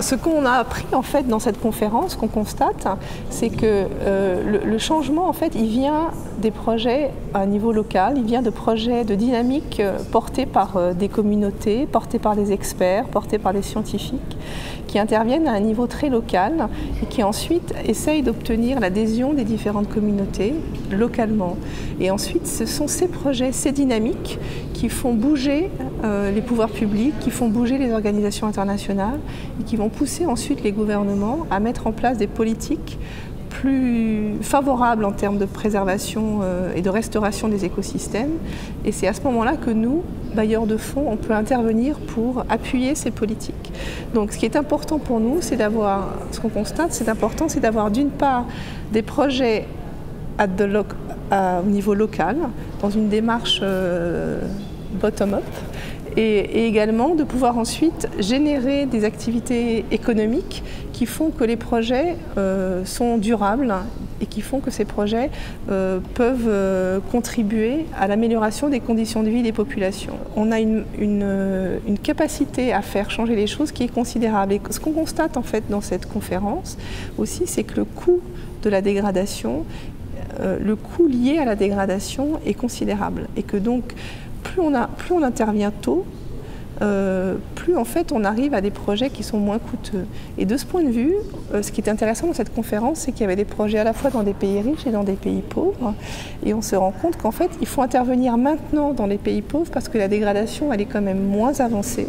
Ce qu'on a appris en fait dans cette conférence, qu'on constate, c'est que le changement en fait, il vient des projets à niveau local, il vient de projets de dynamique portés par des communautés, portés par des experts, portés par des scientifiques, qui interviennent à un niveau très local et qui ensuite essayent d'obtenir l'adhésion des différentes communautés localement. Et ensuite, ce sont ces projets, ces dynamiques qui font bouger les pouvoirs publics, qui font bouger les organisations internationales et qui vont pousser ensuite les gouvernements à mettre en place des politiques plus favorables en termes de préservation et de restauration des écosystèmes. Et c'est à ce moment-là que nous, bailleurs de fonds, on peut intervenir pour appuyer ces politiques. Donc ce qui est important pour nous, c'est d'avoir, ce qu'on constate, c'est important, c'est d'avoir d'une part des projets au niveau local, dans une démarche bottom-up, et également de pouvoir ensuite générer des activités économiques qui font que les projets sont durables et qui font que ces projets peuvent contribuer à l'amélioration des conditions de vie des populations. On a une capacité à faire changer les choses qui est considérable. Et ce qu'on constate en fait dans cette conférence aussi, c'est que le coût de la dégradation, le coût lié à la dégradation est considérable et que donc plus on intervient tôt, plus en fait on arrive à des projets qui sont moins coûteux. Et de ce point de vue, ce qui est intéressant dans cette conférence, c'est qu'il y avait des projets à la fois dans des pays riches et dans des pays pauvres. Et on se rend compte qu'en fait, il faut intervenir maintenant dans les pays pauvres parce que la dégradation, elle est quand même moins avancée.